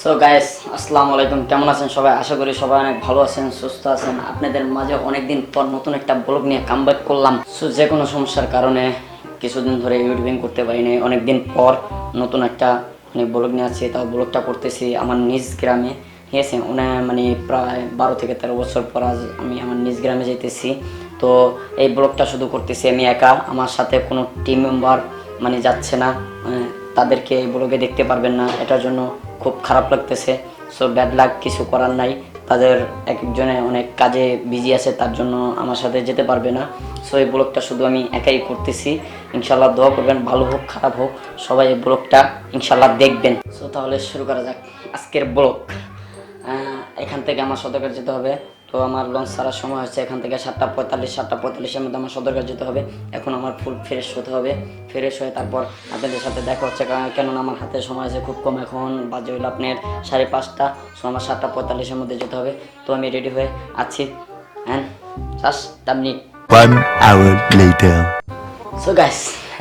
So guys, আসসালামু আলাইকুম। কেমন আছেন সবাই? আশা করি সবাই অনেক ভালো আছেন, সুস্থ আছেন। আপনাদের মাঝে অনেকদিন পর নতুন একটা ব্লগ নিয়ে কামব্যাক করলাম। সো যে কোনো সমস্যার কারণে কিছুদিন ধরে ইউটিউবিং করতে পারিনি। অনেকদিন পর নতুন একটা ব্লগ নিয়ে আছি। তাও ব্লগটা করতেছি আমার নিজ গ্রামে, ঠিক আছে? প্রায় 12 থেকে 13 বছর পর আজ আমি আমার নিজ গ্রামে যাইতেছি। তো এই ব্লগটা শুধু করতেছি আমি একা, আমার সাথে কোনো টিম মেম্বার যাচ্ছে না। তাদেরকে এই ব্লগে দেখতে পারবেন না, এটার জন্য খুব খারাপ লাগতেছে। সো ব্যাড লাক, কিছু করার নাই। তাদের এক একজনে অনেক কাজে বিজি আছে, তার জন্য আমার সাথে যেতে পারবে না। সো এই ব্লগটা শুধু আমি একাই করতেছি। ইনশাল্লাহ দোয়া করবেন, ভালো হোক খারাপ হোক সবাই এই ব্লগটা ইনশাল্লাহ দেখবেন। সো তাহলে শুরু করা যাক আজকের ব্লগ। এখান থেকে আমার সদরঘাট যেতে হবে। তো আমার লঞ্চ ছাড়ার সময় হচ্ছে এখান থেকে 7:45 মধ্যে আমার সদরঘাট যেতে হবে। এখন আমার ফুল ফ্রেশ হতে হবে। ফ্রেশ হয়ে তারপর আপনাদের সাথে দেখা হচ্ছে, কেননা আমার হাতে সময় আছে খুব কম। এখন বাজে হইল আপনার 5:30। সো আমার 7:45 মধ্যে যেতে হবে। তো আমি রেডি হয়ে আছি। One hour later. So guys,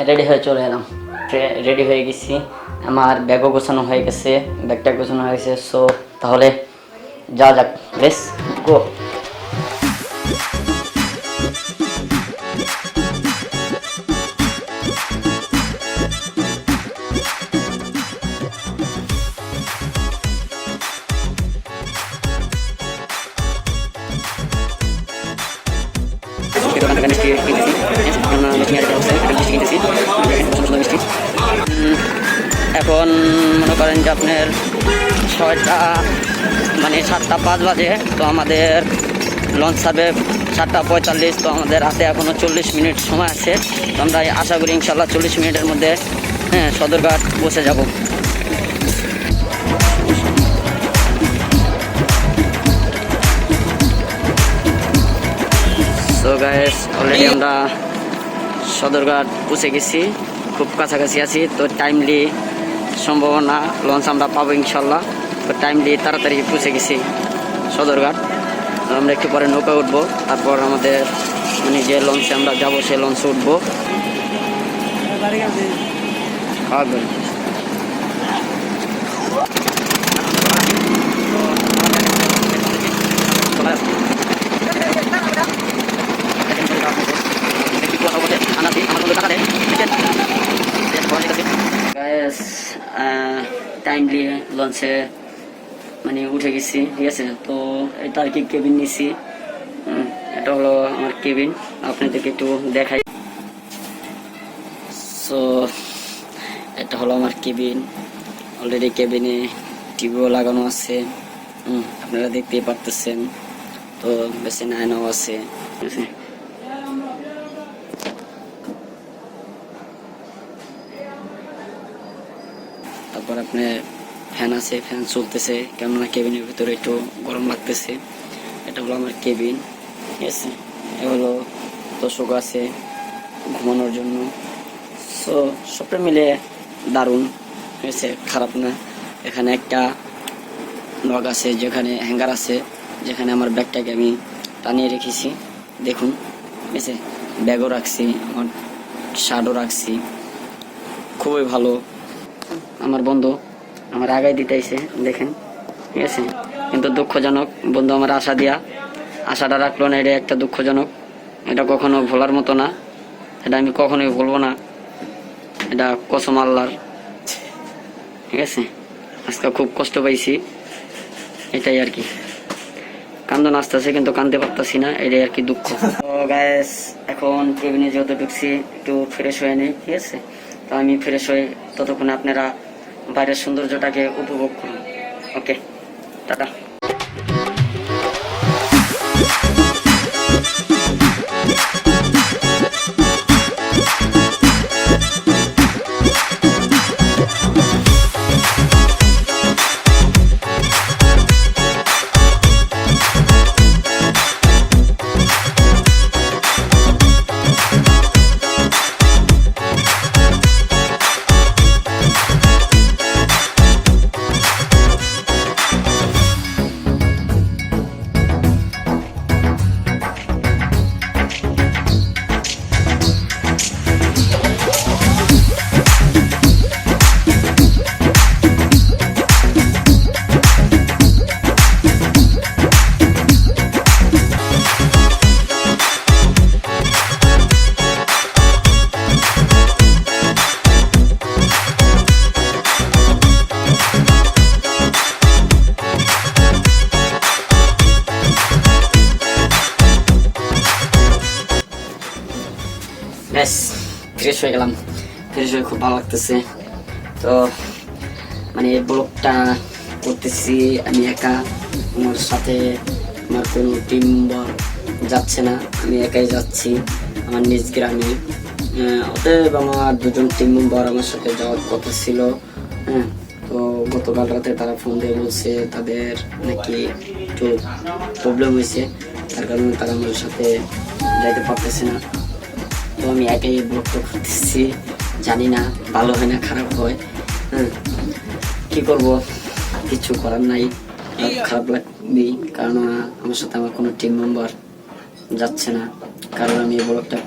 ready হয়ে চলে এলাম। রেডি হয়ে গেছি, আমার ব্যাগও গোছানো হয়ে গেছে, ব্যাগটা গোছানো হয়ে গেছে। সো তাহলে যা যাক, লেটস গো। এখন মনে করেন যে আপনার 7:05 বাজে। তো আমাদের লঞ্চ ছাড়বে 7:45। তো আমাদের হাতে এখনও 40 মিনিট সময় আছে। তো আমরা আশা করি ইনশাল্লাহ 40 মিনিটের মধ্যে সদরঘাট বসে যাব। তো গাইস, অলরেডি আমরা সদরঘাট পৌঁছে গেছি, খুব কাছাকাছি আছি। তো টাইমলি সম্ভাবনা লঞ্চ আমরা পাবো ইনশাল্লাহ। তো টাইমলি তাড়াতাড়ি পৌঁছে গেছি সদরঘাট। আমরা একটু পরে নৌকা উঠবো, তারপর আমাদের যে লঞ্চে আমরা যাবো সেই লঞ্চে উঠবো। টাইমলি লঞ্চে উঠে গেছি, ঠিক আছে? তো এটা আর কি কেবিন নিছি। এটা হলো আমার কেবিন, আপনাদেরকে একটু দেখাই। সো এটা হলো আমার কেবিন। অলরেডি কেবিনে টিভিও লাগানো আছে, আপনারা দেখতেই পারতেছেন। তো বেশি আয়নাও আছে, ঠিক আছে? তারপর আপনার ফ্যান আছে, ফ্যান চলতেছে, কেননা কেবিনের ভিতরে একটু গরম লাগতেছে। এটা হলো আমার কেবিন, ঠিক আছে? এ হলো তোষক আছে ঘুমানোর জন্য। সো সবটা মিলে দারুণ, ঠিক আছে? খারাপ না। এখানে একটা লক আছে, যেখানে হ্যাঙ্গার আছে, যেখানে আমার ব্যাগটাকে আমি টানিয়ে রেখেছি, দেখুন, ঠিক আছে? ব্যাগও রাখছি, আমার শার্টও রাখছি। খুবই ভালো। আমার বন্ধু আমার আগায় দিতেছে, দেখেন, ঠিক আছে? কিন্তু দুঃখজনক, বন্ধু আমার আশাটা রাখলো না। এটা একটা দুঃখজনক, এটা কখনো ভোলার মতো না। এটা আমি কখনোই ভুলবো না, এটা কসম আল্লাহর, ঠিক আছে? আজকে খুব কষ্ট পাইছি, এটাই আর কি। কান্দন আসতেছে কিন্তু কান্দতে পারতেছি না, এটাই আর কি দুঃখ। তো গাইস, এখন কেবিনে যেহেতু ঢুকছি, একটু ফ্রেশ হয়ে নেই, ঠিক আছে? তো আমি ফ্রেশ হয়ে ততক্ষণে আপনারা বাইরের সৌন্দর্যটাকে উপভোগ করুন। ওকে, টাটা। ফ্রেশ হয়ে গেলাম, ফ্রেশ হয়ে খুব ভালো লাগতেছে। তো মানে এই ব্লগটা করতেছি আমি একা, আমার সাথে আমার কোনো টিম মেম্বার যাচ্ছে না, আমি একাই যাচ্ছি আমার নিজ গ্রামে। অতএব আমার দুজন টিম মেম্বার আমার সাথে যাওয়ার কথা ছিল। হ্যাঁ, তো গতকাল রাতে তারা ফোন দিয়ে বলছে তাদের নাকি একটু প্রবলেম হয়েছে, তার কারণে তারা আমার সাথে যাইতে পারতেছে না। তো আমি একাই ব্লগটা করতেছি, জানি না ভালো হয় না খারাপ হয়। হ্যাঁ, কি করব, কিছু করার নাই, খারাপ লাগবেই, কারণ আমার সাথে আমার কোনো টিম মেম্বার যাচ্ছে না, কারণ আমি এই ব্লগটা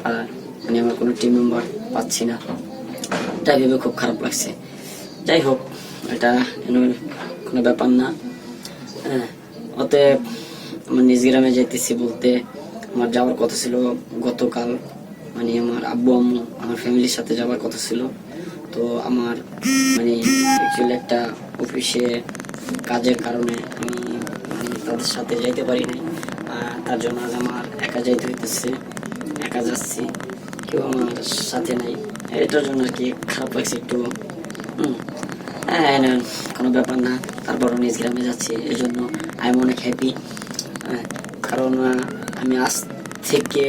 মানে আমার কোনো টিম মেম্বার পাচ্ছি না, তাই ভেবে খুব খারাপ লাগছে। যাই হোক, এটা কোনো ব্যাপার না। হ্যাঁ, অতএব আমার নিজ গ্রামে যাইতেছি বলতে আমার যাওয়ার কথা ছিল গতকাল, মানে আমার আব্বু আম্মু আমার ফ্যামিলির সাথে যাওয়ার কথা ছিল। তো আমার মানে অ্যাকচুয়ালি একটা অফিসে কাজের কারণে আমি মানে তাদের সাথে যাইতে পারি নাই, তার জন্য আজ আমার একা যাইতে হইতেছে, একা যাচ্ছি, কেউ আমার সাথে নাই, এটার জন্য আর কি খারাপ লাগছে একটু। হ্যাঁ, কোনো ব্যাপার না, তারপরও নিজ গ্রামে যাচ্ছি, এই জন্য আমি অনেক হ্যাপি। কারণ আমি আজ থেকে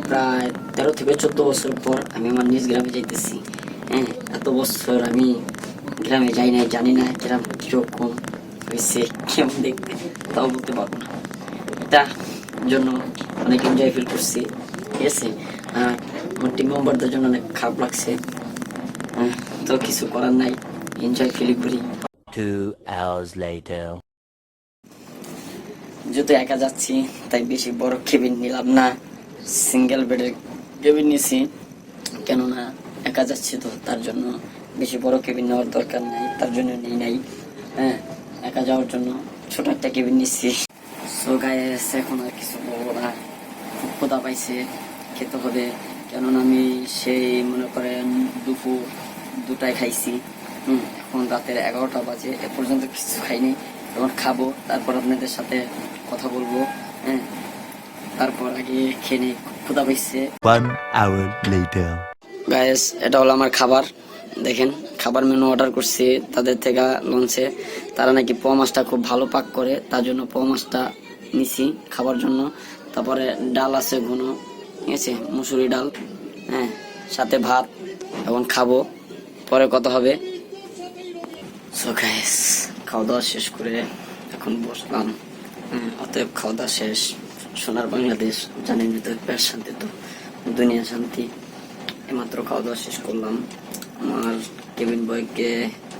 প্রায় 13 থেকে 14 বছর পর আমি আমার নিজ গ্রামে যাইতেছি। হ্যাঁ, এত বছর আমি গ্রামে যাই নাই, জানি না গ্রাম কিরকম হয়েছে, কেমন দেখতে, তাও বলতে পারবো না। এটা জন্য অনেক এনজয় ফিল করছি, ঠিক আছে। আর আমার টিম মেম্বারদের জন্য অনেক খারাপ লাগছে, তো কিছু করার নাই, এনজয় ফিল করি। 2 hours later. যেহেতু একা যাচ্ছি তাই বেশি বড় কেবিন নিলাম না, সিঙ্গেল বেডের কেবিন নিছি, কেননা একা যাচ্ছি তো তার জন্য বেশি বড় কেবিন নেওয়ার দরকার নাই, তার জন্য নেই নাই। হ্যাঁ, একা যাওয়ার জন্য ছোট একটা কেবিন নিচ্ছি। সো গাইস, এখন আর কিছু বলবো না, খুব ক্ষুধা পাইছে, খেতে হবে, কেননা আমি সেই মনে করেন দুপুর 2টায় খাইছি, এখন রাতের 11টা বাজে, এ পর্যন্ত কিছু খাইনি, এখন খাবো, তারপর আপনাদের সাথে কথা বলবো। হ্যাঁ, তারপর আগে খেয়ে নিই, খুব ক্ষুধা পাইছে। 1 hour later. গাইস, এটা হলো আমার খাবার, দেখেন খাবার মেনু অর্ডার করছি তাদের থেকে লঞ্চে, তারা নাকি পোয়া মাছটা খুব ভালো পাক করে, তার জন্য পোয়া মাছটা নিছি খাবার জন্য। তারপরে ডাল আছে ঘন, ঠিক আছে, মুসুরি ডাল, হ্যাঁ, সাথে ভাত, এখন খাবো, পরে কথা হবে। সো গাইস, খাওয়া দাওয়া শেষ করে এখন বসলাম। অতএব খাওয়া দাওয়া শেষ, সোনার বাংলাদেশ জানেন তো, পেট শান্তি তো দুনিয়া শান্তি। এইমাত্র খাওয়া দাওয়া শেষ করলাম, আমার কেবিন বয়কে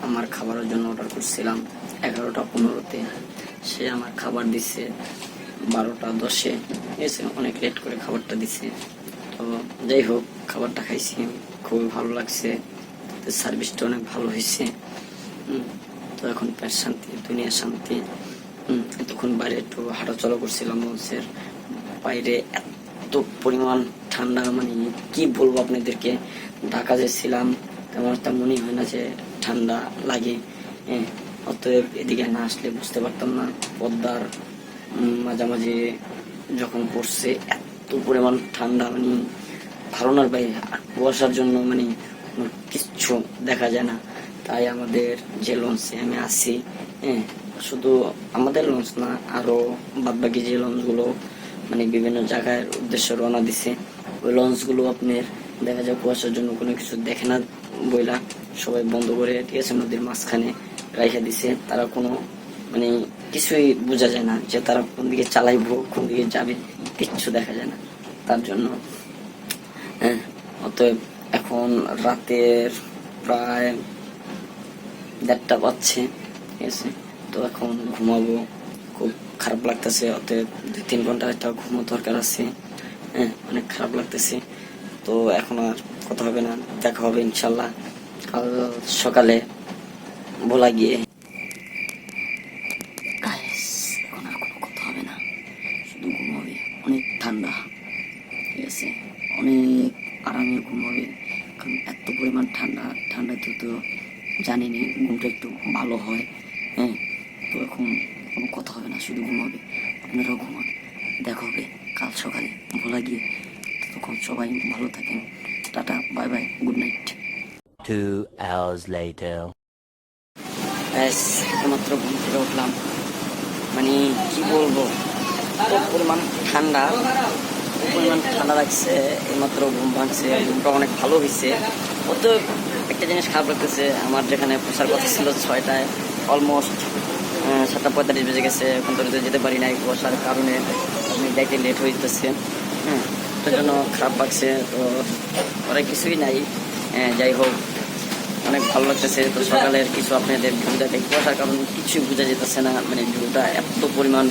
আমার খাবারের জন্য অর্ডার করছিলাম 11টা 15-তে, সে আমার খাবার দিছে 12টা 10-এ, এসে অনেক লেট করে খাবারটা দিছে। তো যাই হোক, খাবারটা খাইছি, খুবই ভালো লাগছে, সার্ভিসটা অনেক ভালো হয়েছে। তো এখন পেট শান্তি দুনিয়া শান্তি। এতক্ষণ বাইরে একটু হাঁটাচলা করছিলাম, লঞ্চের বাইরে এত পরিমাণ ঠান্ডা, মানে কি বলবো আপনাদেরকে, ঢাকা যে ছিলাম তেমন একটা মনে হয় না যে ঠান্ডা লাগে। অতএব এদিকে না আসলে বুঝতে পারতাম না, পদ্মার মাঝামাঝি যখন পড়ছে এত পরিমাণ ঠান্ডা, মানে ধারণার বাইরে, আর কুয়াশার জন্য মানে কিচ্ছু দেখা যায় না। তাই আমাদের যে লঞ্চে আমি আছি, শুধু আমাদের লঞ্চ না, আরো বাদবাকি যে লঞ্চগুলো মানে বিভিন্ন জায়গায় উদ্দেশ্যে রওনা দিছে, ওই লঞ্চগুলো আপনার দেখা যায় কুয়াশার জন্য কোনো কিছু দেখে না বইলা সবাই বন্ধ করে, ঠিক আছে, নদীর মাঝখানে রাইখা দিছে। তারা কোনো মানে কিছুই বোঝা যায় না যে তারা কোন দিকে চালাইবো, কোন দিকে যাবে, কিচ্ছু দেখা যায় না, তার জন্য। অতএব এখন রাতের প্রায় 1:30 বাজছে, ঠিক আছে, তো এখন ঘুমাবো, খুব খারাপ লাগতেছে, অতএব 2-3 ঘন্টা একটা ঘুমো দরকার আছে। অনেক খারাপ লাগতেছে, তো এখন আর কথা হবে না, দেখা হবে ইনশাল্লাহ কাল সকালে ভোলা গিয়ে। এখন আর কোনো কথা হবে না, শুধু ঘুমাবে, অনেক ঠান্ডা, ঠিক আছে, অনেক আরামে ঘুমাবে, কারণ এত পরিমাণ ঠান্ডা, ঠান্ডাতে তো জানি না ঘুমটা একটু ভালো হয়। তো এখন কোনো কথা হবে না, শুধু ঘুমাবে, আপনারাও ঘুমান, দেখা হবে কাল সকালে ভোলা গিয়ে। তখন সবাই ভালো থাকেন, tata, bye bye, good night. 2 hours later. ব্যাস মাত্র ঘুম থেকে উঠলাম, মানে কি বলবো, এত পরিমাণ ঠান্ডা, এত পরিমাণ ঠান্ডা লাগছে, এইমাত্র ঘুম ভাঙছে, ঘুমটা অনেক ভালো হয়েছে। অত একটা জিনিস খারাপ লাগতেছে, আমার যেখানে পোষার কথা ছিল 6টায়, অলমোস্ট 7:45 বেজে গেছে, এখন তো যেতে পারি নাই বসার কারণে, আপনি দেখে লেট হয়ে যেতেছে। তার জন্য খারাপ লাগছে, তো অনেক কিছুই নাই। যাই হোক, অনেক ভালো লাগতেছে। তো সকালের কিছু আপনাদের ভিউ দেখে কুয়াশার কারণে কিছুই বোঝা যেতেছে না, মানে ভিউটা এত পরিমাণ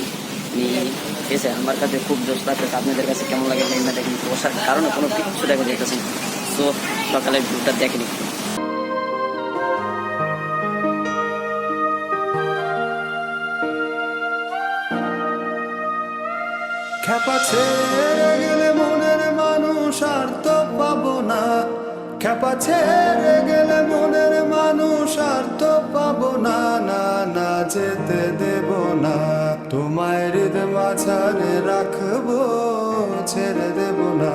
ঠিক আছে, আমার কাছে খুব জোশ লাগতেছে। আপনাদের কাছে কেমন লাগে জানি না, দেখেন কুয়াশার কারণে কোনো কিছু দেখা যেতেছে না। তো সকালের ভিউটা দেখেন একটু। খ্যাপা ছেড়ে গেলে মনের মানুষ আর তো পাবো না, খ্যাপা ছেড়ে গেলে মনের মানুষ আর তো পাবো না, না না যেতে দেব না, তোমায় হৃদয় মাঝারে রাখবো, ছেড়ে দেব না,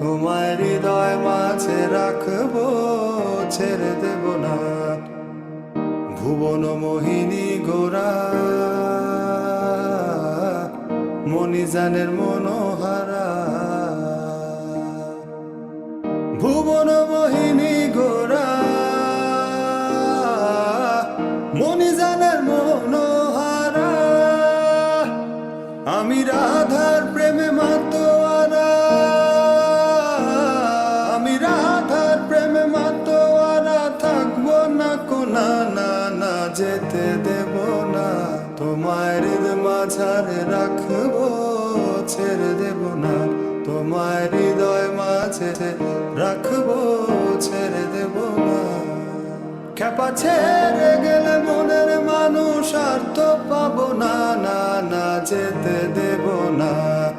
তোমায় হৃদয় মাঝে রাখবো, ছেড়ে দেব না। ভুবন মোহিনী গোরা মনিজানের মনোহারা, ভুবন মোহিনী গোরা মনিজানের মনোহারা, আমি রাধার প্রেমে মাতোয়ারা, আমি রাধার প্রেমে মাতোয়ারা, থাকবো না কোনা, না না যেতে দেব না, তোমায় হৃদয় মাঝারে রাখবো, ছেড়ে দেব না, তোমায় হৃদয় মাঝে রাখবো, ছেড়ে দেব না। খ্যাপা ছেড়ে গেলে মনের মানুষ আর তো পাবো না, না না যেতে দেব না,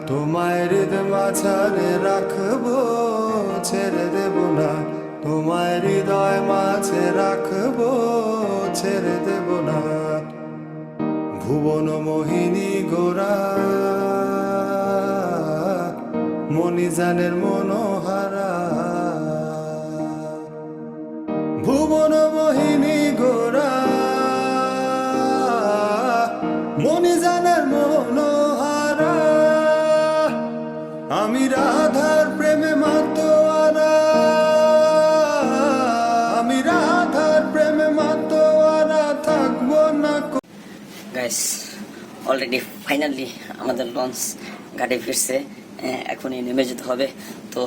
তোমায় হৃদয় মাঝারে রাখবো, ছেড়ে দেব না, তোমায় হৃদয় মাঝে রাখবো, ছেড়ে দেব না। ভুবন মোহিনী গোরা মনিজানের মনোহারা, ভুবন মোহিনী গোরা মনিজানের মনোহারা, আমি রাধার প্রেমে মাতোয়ারা, আমি রাধার প্রেমে মাতোয়ারা, থাকবো না। গাইস, অলরেডি ফাইনালি আমাদের লঞ্চ ঘাটে ফিরছে, এখনই নেমে যেতে হবে। তো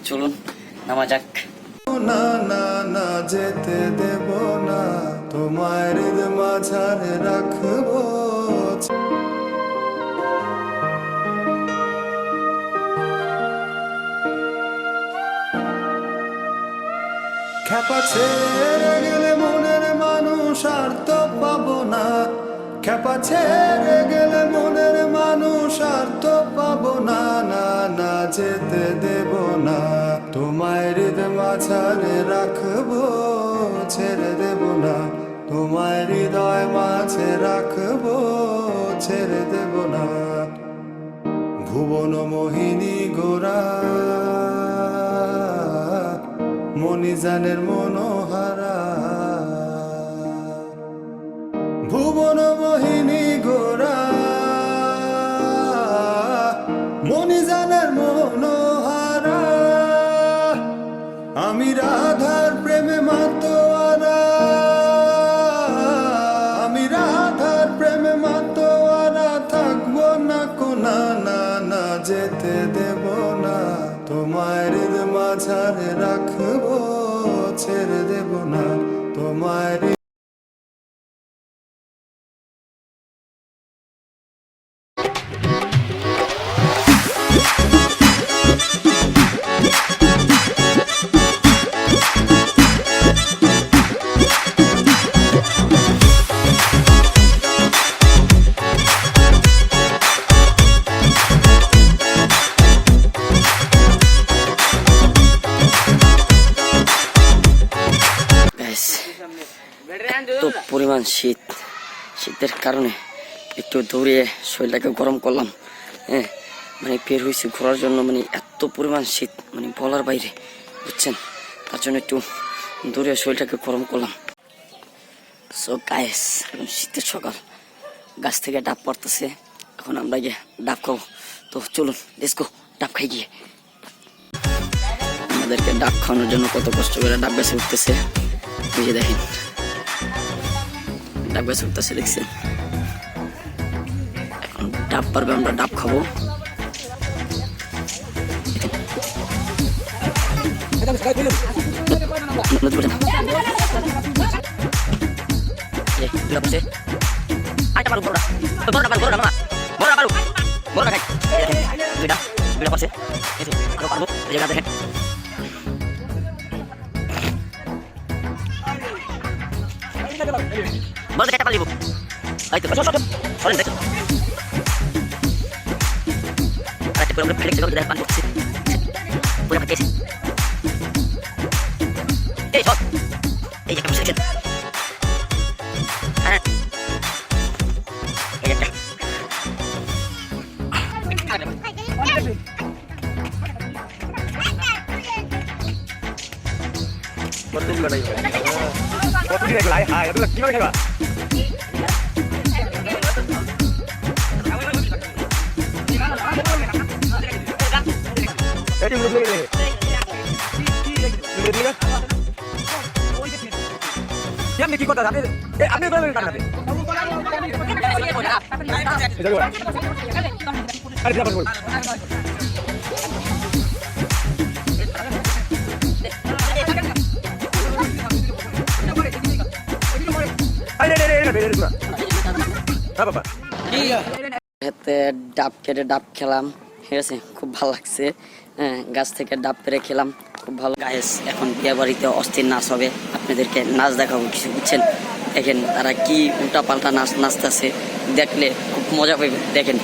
চলুন নামা যাক। না না না যেতে দেব না, তোমায় হৃদয় মাঝারে রাখবো, খ্যাপা ছেড়ে গেলে মনের মানুষ আর তো পাবো না, খ্যাপা ছেড়ে গেলে মনের মানুষ আর তো পাবো না, না না যেতে দেব না, তোমায় হৃদয় মাঝারে রাখবো, ছেড়ে দেব না, তোমায় হৃদয় মাঝে রাখবো, ছেড়ে দেব না। ভুবন মোহিনী গোরা মনিজানের মনোহারা, ভুবন মোহিনী গোরা মনিজানের মনোহারা, আমি রাধার প্রেমে মাতোয়ারা, আমি রাধার প্রেমে মাতোয়ারা, থাকবো না কোনা, না না যেতে দেব না, তোমায় হৃদয় মাঝারে রাখবো, ছেড়ে দেব না, তোমায়। তো পরিমাণ শীতের কারণে একটু দৌড়িয়ে শরীরটাকে গরম করলাম, মানে বের হয়েছি ঘোরার জন্য, মানে এত পরিমাণ শীত, মানে বলার বাইরে, বুঝছেন, তার জন্য একটু দূরে শরীরটাকে গরম করলাম। সো গাইস, এখন শীতের সকাল, গাছ থেকে ডাব পড়তেছে, এখন আমরা গিয়ে ডাব খাবো। তো চলুন লেটস গো, ডাব খাই গিয়ে। আমাদেরকে ডাব খাওয়ানোর জন্য কত কষ্ট করে ডাব গাছে উঠতেছে, বুঝে দেখেন ডাব গাছে উঠতেছে, দেখছেন। এখন ডাব পারবে, আমরা ডাব খাবো। বলতে একটা পালিব হয়তো সরেন দেখো আরেকটা করে আমরা ফেলে গেছে দেখো পানি পড়ছে পুরো পাঠিয়েছে এই সব এই একটা সেকশন হ্যাঁ এই একটা কতদিন বানাই কতদিন একলা হাই এগুলো কিভাবে খাবা এটি মুখ লাগে আপনি কি কথা আপনি আপনি বলেন কাটতে আরে যাবেন বল হাতে ডাব কেটে ডাব খেলাম, ঠিক আছে, খুব ভালো লাগছে। হ্যাঁ, গাছ থেকে ডাব পেরে খেলাম, খুব ভালো। গাইস, এখন বিয়ে বাড়িতে অস্থির নাচ হবে, আপনাদেরকে নাচ দেখাবো কিছু, বুঝছেন। দেখেন তারা কি উল্টা পাল্টা নাচ নাচতেছে, দেখলে খুব মজা পাবে, দেখেন।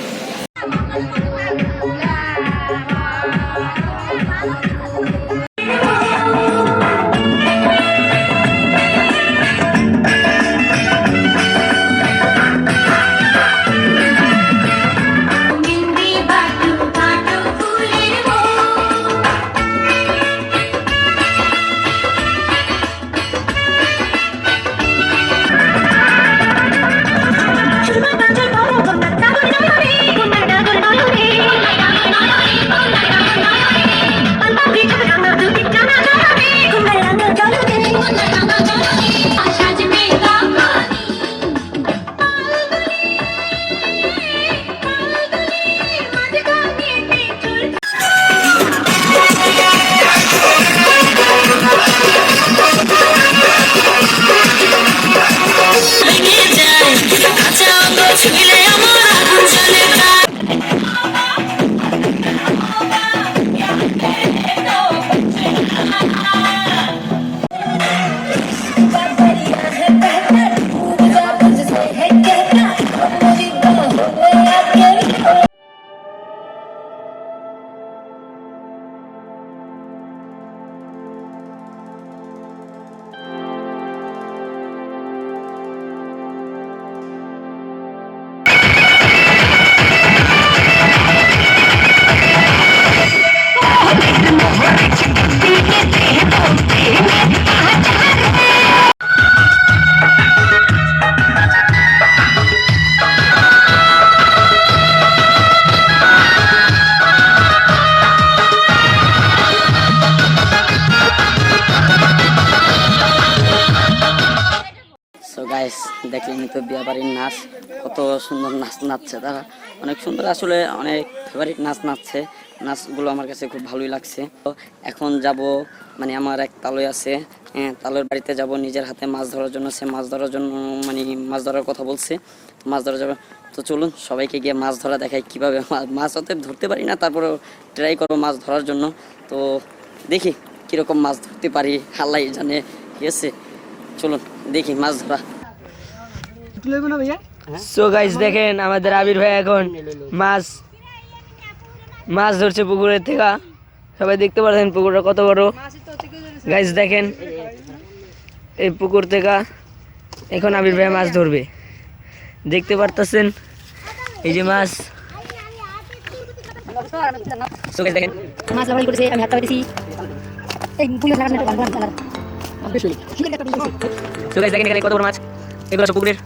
দেখলেন তো বিয়ে বাড়ির নাচ, কত সুন্দর নাচ নাচছে তারা, অনেক সুন্দর, আসলে অনেক ফেভারিট নাচ নাচছে। নাচগুলো আমার কাছে খুব ভালোই লাগছে। তো এখন যাব, মানে আমার এক তালই আছে, তালের বাড়িতে যাব নিজের হাতে মাছ ধরার জন্য। সে মাছ ধরার জন্য, মানে মাছ ধরার কথা বলছে, মাছ ধরা যাবে। তো চলুন সবাইকে গিয়ে মাছ ধরা দেখাই, কীভাবে মাছ হতে ধরতে পারি না, তারপরে ট্রাই করবো মাছ ধরার জন্য। তো দেখি কীরকম মাছ ধরতে পারি, আল্লাহ জানে, ঠিক আছে। চলুন দেখি মাছ ধরা। সো গাইস, দেখেন আমাদের আবির ভাই এখন মাছ ধরছে পুকুরের থেকে। সবাই দেখতে পাচ্ছেন পুকুরটা কত বড়। গাইস দেখেন, এই পুকুর থেকে এখন আবির ভাই মাছ ধরবে, দেখতে পারতেছেন এই যে মাছ। সো গাইস দেখেন মাছ লাগাই করেছে, আমি হাতটা পেতেছি। তো গাইস দেখেন এখানে কত বড় মাছ, এগুলো সব পুকুরের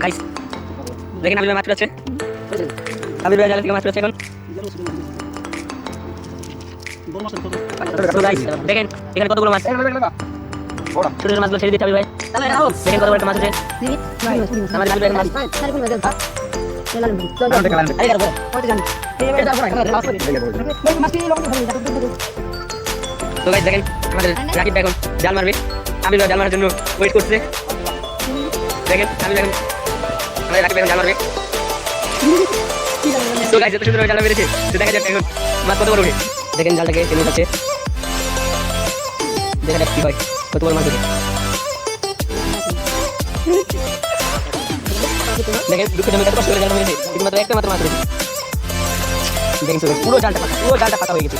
গাইস। দেখেন আবির ভাই মাছ আছে, আবির ভাই জালে থেকে মাছ আছে এখন। তো গাইস দেখেন এখানে কতগুলো মাছ, ছোট ছোট মাছগুলো ছেড়ে দিচ্ছে আবির ভাই। দেখেন কত বড় একটা মাছ আছে আমার জালে মাছ। তো গাইস দেখেন আমাদের রাকিব এখন জাল মারবে, আবির ভাই জাল মারার জন্য ওয়েট করছে। দেখেন আবির ভাই আমাদের রাকিব এখন জাল মারবে। তো গাইস এত সুন্দর জাল মেরেছে, তো দেখা যাক এখন মাছ কত বড় ওঠে। দেখেন জালটাকে টেনে উঠাচ্ছে, দেখা যাক কি হয়, কত বড় মাছ ওঠে। দেখেন দুঃখজনক এত কষ্ট করে জাল মেরেছে, কিন্তু মাত্র একটা মাত্র মাছ উঠেছে। দেখেন পুরো জালটা পাতা হয়ে গেছে।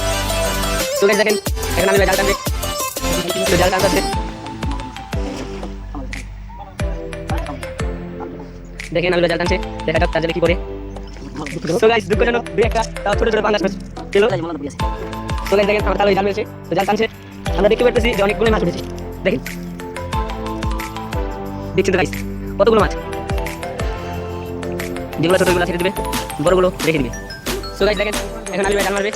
তো গাইস দেখেন এখন আমি জাল টানবে, তো জাল টানতেছে। দেখেন আমি জাল টানছে, দেখা যাক তার জালে কি করে। তো গাইস দুঃখজনক দুই একটা তাও ছোট ছোট পাঙ্গাস মাছ ছিল। তো গাইস দেখেন আমার তাহলে জাল মেরেছে, তো জাল টানছে, আমরা দেখতে পাচ্ছি যে অনেকগুলো মাছ উঠেছে। দেখেন দেখছেন তো গাইস কতগুলো মাছ, যেগুলো ছোটগুলো ছেড়ে দিবে, বড়গুলো রেখে দিবে। তো গাইস দেখেন এখন আমি জাল মারবে,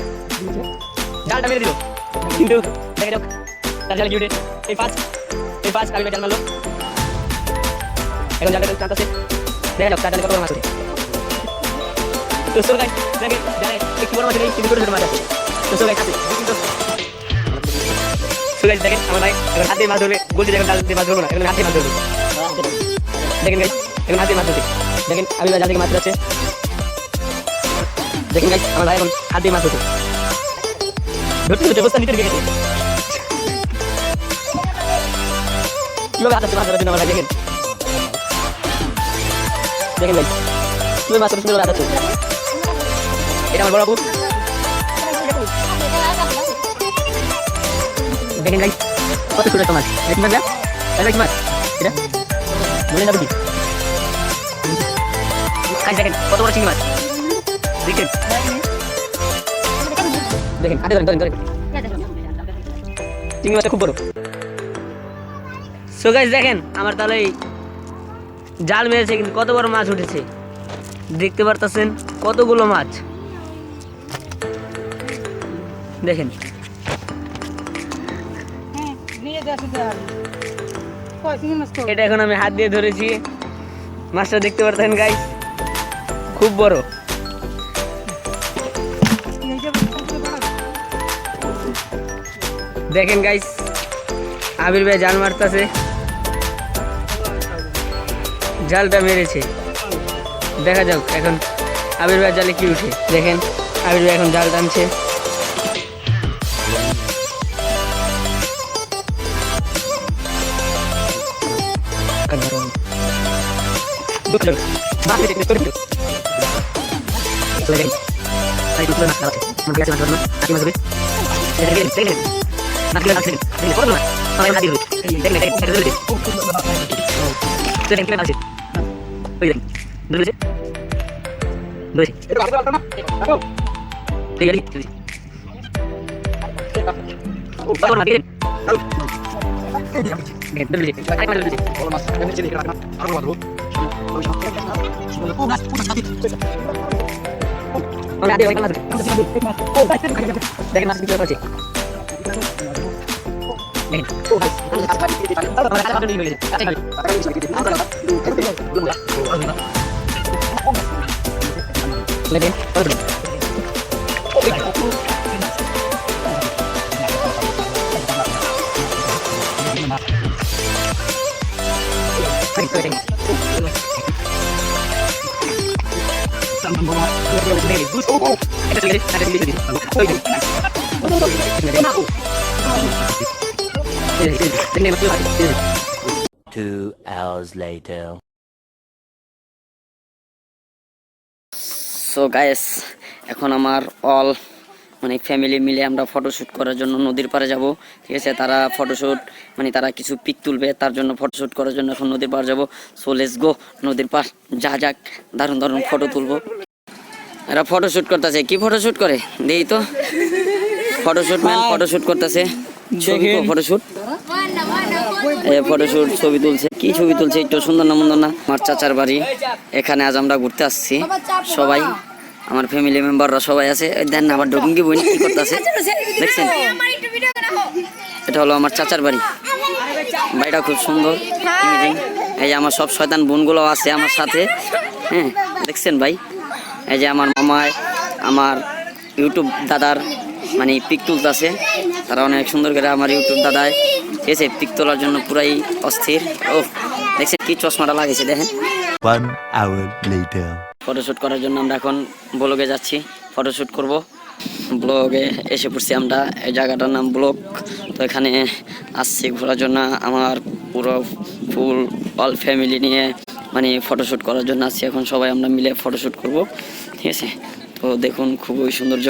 জালটা মেরে দিল, কিন্তু দেখা যাক তার জালে কি উঠে। এই পাঁচ আমি জাল মারলো, এখন জালটা টানতেছে, দেখা যাক তার জালে কত বড় মাছ উঠে। তো সো গাইস দেখেন জালে একটু বড় মাছ নেই, কিন্তু ছোট ছোট মাছ আছে। তো সো গাইস দেখেন আমার ভাই এখন হাতে মাছ ধরবে, বলছি দেখেন জাল দিয়ে মাছ ধরবো না, এখন হাতে মাছ ধরবে। দেখেন গাইস এখন হাতে মাছ ধরবে, দেখেন আমি জাল থেকে মাছ ধরছে। দেখেন গাইস আমার ভাই এখন হাত দিয়ে মাছ ধরছে, ধরতে অবস্থা নিতে গেছে। কিভাবে হাতে মাছ ধরার জন্য আমার ভাই দেখেন, দেখেন গাইস তুমি মাছ সুন্দর হাত আছে। এটা আমার বড় আপু, দেখেন গাইস কত ছোট একটা মাছ, দেখেন না এটা কি মাছ, এটা বলে না বুঝি। গাইস দেখেন কত বড় চিংড়ি মাছ, দেখেন দেখেন হাতে ধরেন চিংড়ি মাছটা খুব বড়। সো গাইস দেখেন আমার তাহলে জাল মেরেছে, কিন্তু কত বড় মাছ উঠেছে দেখতে পারতেছেন, কতগুলো মাছ দেখেন। এটা এখন আমি হাত দিয়ে ধরেছি, মাছটা দেখতে পারতেন গাইস খুব বড়। দেখেন গাইস আবির ভাই জাল মারতেছে, জালটা মেরেছে, দেখা যাক এখন আবির ভাই জালে কি উঠে। দেখেন আবির ভাই এখন জাল টানছে, Two hours later. So guys এখন আমার অল মানে ফ্যামিলি মিলে আমরা ফটোশ্যুট করার জন্য নদীর পাড়ে যাব। ঠিক আছে, তারা ফটোশ্যুট মানে তারা কিছু পিক তুলবে, তার জন্য ফটোশ্যুট করার জন্য এখন নদীর পাড়ে যাব। সো লেটস গো, নদীর পাড় যা যাক, দারুণ দারুণ ফটো তুলবো। এরা ফটোশ্যুট করতেছে, কি ফটোশ্যুট করে দেই তো, ফটোশ্যুট ম্যান ফটোশ্যুট করতেছে। ছবি ফটোশুট, ফটোশুট ছবি তুলছে। কি ছবি তুলছে একটু সুন্দর না মন্দ না? আমার চাচার বাড়ি, এখানে আজ আমরা ঘুরতে আসছি সবাই, আমার ফ্যামিলি মেম্বাররা সবাই আছে। দেন না আবার ডকুঙ্গি বই কি করতেছে দেখছেন? এটা হলো আমার চাচার বাড়ি, বাড়িটা খুব সুন্দর ইমেজিং। এই যে আমার সব শয়তান বোনগুলো আছে আমার সাথে, হ্যাঁ দেখছেন ভাই? এই যে আমার মামায় আমার ইউটিউব দাদার মানে পিক তুলতেছে, তারা অনেক সুন্দর করে আমার ইউটিউব দাদায় ঠিক আছে পিক তোলার জন্য পুরাই অস্থির। ও দেখছেন কি চশমাটা লাগিয়েছে দেখেন। 1 hour later. ফটোশ্যুট করার জন্য আমরা এখন ব্লগে যাচ্ছি, ফটোশ্যুট করব। ব্লগে এসে পড়ছি আমরা, এই জায়গাটার নাম ব্লগ। তো এখানে আসছি ঘোরার জন্য, আমার পুরো ফুল অল ফ্যামিলি নিয়ে মানে ফটোশ্যুট করার জন্য আসছি। এখন সবাই আমরা মিলে ফটোশ্যুট করব, ঠিক আছে? তো দেখুন খুবই সৌন্দর্য,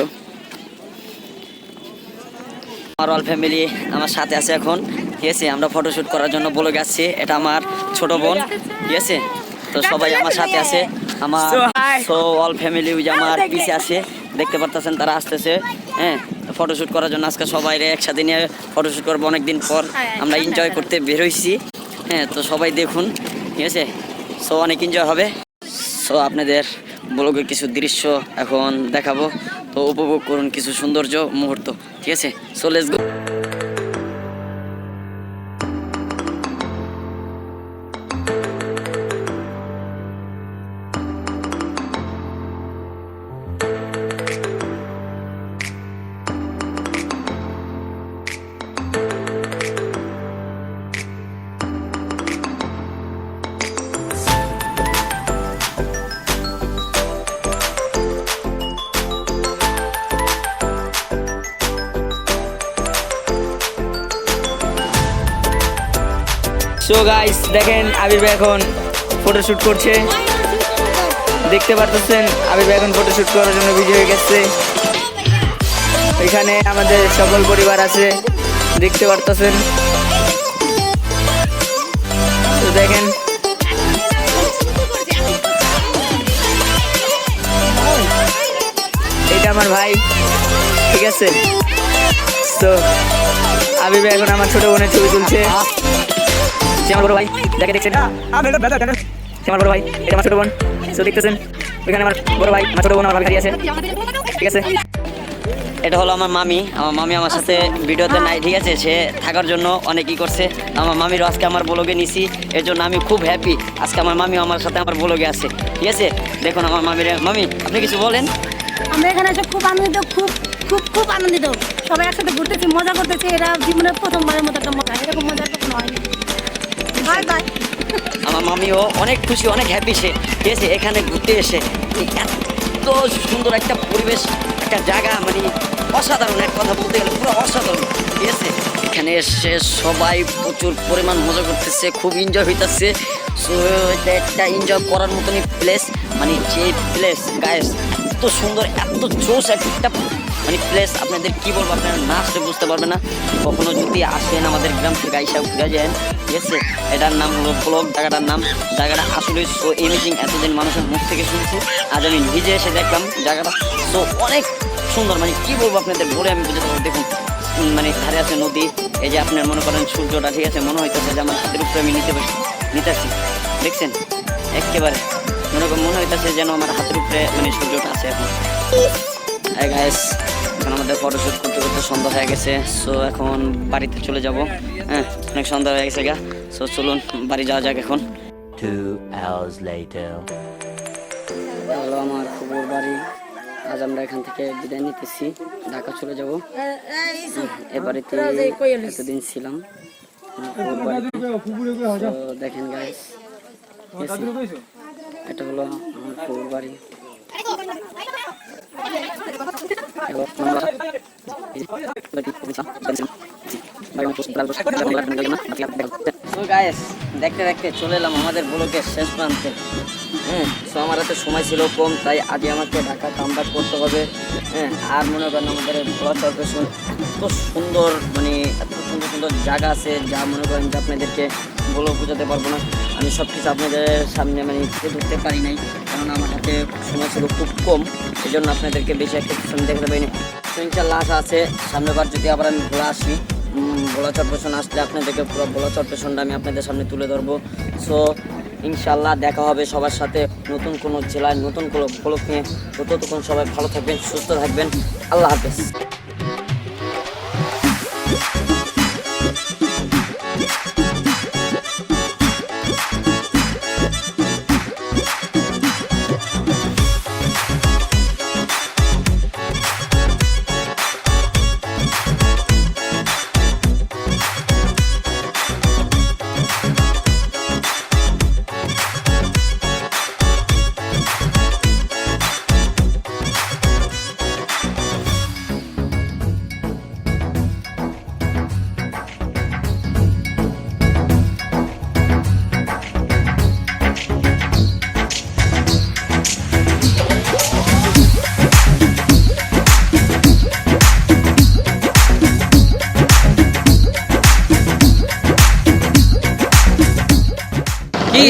আমার অল ফ্যামিলি আমার সাথে আছে এখন, ঠিক আছে? আমরা ফটোশ্যুট করার জন্য ব্লগে আসছি। এটা আমার ছোট বোন, ঠিক আছে? তো সবাই আমার সাথে আছে, আমার সো অল ফ্যামিলি ওই যে আমার পিছে আছে, দেখতে পারতেছেন তারা আসতেছে, হ্যাঁ ফটোশ্যুট করার জন্য। আজকে সবাই একসাথে নিয়ে ফটোশ্যুট করবো, অনেকদিন পর আমরা এনজয় করতে বের হয়েছি, হ্যাঁ তো সবাই দেখুন, ঠিক আছে? সো অনেক এনজয় হবে। সো আপনাদের ব্লগে কিছু দৃশ্য এখন দেখাবো, তো উপভোগ করুন কিছু সৌন্দর্য মুহূর্ত, ঠিক আছে? So let's go. So guys দেখেন আবির ভাই এখন ফটোশুট করছে, দেখতে পারতেছেন আবির ভাই এখন ফটোশুট করার জন্য বিজি হয়ে গেছে। এখানে আমাদের সকল পরিবার আছে, দেখতে পারতেছেন। তো দেখেন এটা আমার ভাই, ঠিক আছে? তো আবির ভাই এখন আমার ছোট বোনের ছবি তুলছে। সে আমার বড় ভাই, দেখে দেখছেন সে আমার বড় ভাই, এটা আমার ছোট বোন। তো দেখতেছেন ওইখানে আমার বড় ভাই, আমার ছোট বোন, আমার ভাবি দাঁড়িয়ে আছে, ঠিক আছে? এটা হলো আমার মামি, আমার মামি আমার সাথে ভিডিওতে নাই, ঠিক আছে? সে থাকার জন্য অনেকই করছে। আমার মামিরও আজকে আমার ব্লগে নিছি, এর জন্য আমি খুব হ্যাপি। আজকে আমার মামিও আমার সাথে আমার ব্লগে আছে, ঠিক আছে? দেখুন আমার মামির, মামি আপনি কিছু বলেন। আমরা এখানে এসে খুব আনন্দিত, খুব খুব খুব আনন্দিত। সবাই একসাথে ঘুরতেছি, মজা করতেছি। এটা জীবনের প্রথমবারের মতো একটা মজা, এরকম মজা কখনো হয়নি। Bye bye. আমার মামিও অনেক খুশি, অনেক হ্যাপি সে, ঠিক আছে? এখানে ঘুরতে এসে এত সুন্দর একটা পরিবেশ, একটা জায়গা, মানে অসাধারণ, এক কথা বলতে গেলে পুরো অসাধারণ, ঠিক আছে? এখানে এসে সবাই প্রচুর পরিমাণ মজা করতেছে, খুব এনজয় হইতেছে। সো এটা একটা এনজয় করার মতনই প্লেস, মানে যে প্লেস গাইস এত সুন্দর, এত জোশ একটা মানে প্লেস, আপনাদের কি বলবো, আপনারা না আসলে বুঝতে পারবেন না। কখনো যদি আসেন আমাদের গ্রাম থেকে আইসা ঘুরে যান, ঠিক আছে? এটার নাম হলো ব্লগ, জায়গাটা আসলে সো এমেজিং। এতদিন মানুষের মুখ থেকে শুনছি, আজ আমি নিজে এসে দেখলাম জায়গাটা, সো অনেক সুন্দর, মানে কি বলবো আপনাদের বলে আমি বুঝতে পারবো। দেখুন মানে ধারে আছে নদী, এই যে আপনার মনে করেন সূর্যটা, ঠিক আছে? মনে হইতেছে যে আমার হাতের উপরে আমি নিতেছি, দেখছেন? একেবারে মনে হইতেছে যেন আমার হাতের উপরে মানে সূর্যটা আছে এখন। হ্যাঁ গাইস, এখন আমাদের ফটোশ্যুট করতে করতে সন্ধ্যা হয়ে গেছে। সো এখন বাড়িতে চলে যাব, হ্যাঁ অনেক সন্ধ্যা হয়ে গেছে গা। সো চলুন বাড়ি যাওয়া যাক এখন। 2 hours later. হলো আমার খবর বাড়ি, আজ আমরা এখান থেকে বিদায় নিতেছি, ঢাকা চলে যাব। এ বাড়িতে এতদিন ছিলাম খবর বাড়িতে। তো দেখেন গাইস, এটা হলো আমার খবর বাড়ি। দেখতে দেখতে চলে এলাম আমাদের ব্লকের শেষ প্রান্তে, হ্যাঁ। সো আমার হাতে সময় ছিল কম, তাই আজকে আমাকে ঢাকা কামব্যাক করতে হবে, হ্যাঁ। আর মনে করেন আমাদের ব্লক কর্পোরেশন এত সুন্দর, মানে এত সুন্দর সুন্দর জায়গা আছে, যা মনে করেন যে আপনাদেরকে বলেও বোঝাতে পারবো না। আমি সব কিছু আপনাদের সামনে মানে তুলে ধরতে পারি নাই, কারণ আমার হাতে সময় ছিল খুব কম, এই জন্য আপনাদেরকে বেশি একটা কিছু আমি দেখাতে পারিনি। তো ইনশাল্লাহ আশা আছে সামনেবার যদি আবার আমি ঘুরে আসি ভোলাচর পেছন আসলে আপনাদেরকে পুরো ভোলাচর পেছনটা আমি আপনাদের সামনে তুলে ধরবো। সো ইনশাল্লাহ দেখা হবে সবার সাথে নতুন কোনো জেলায় নতুন কোনো ব্লগ নিয়ে। তো ততক্ষণ সবাই ভালো থাকবেন, সুস্থ থাকবেন। আল্লাহ হাফেজ। কি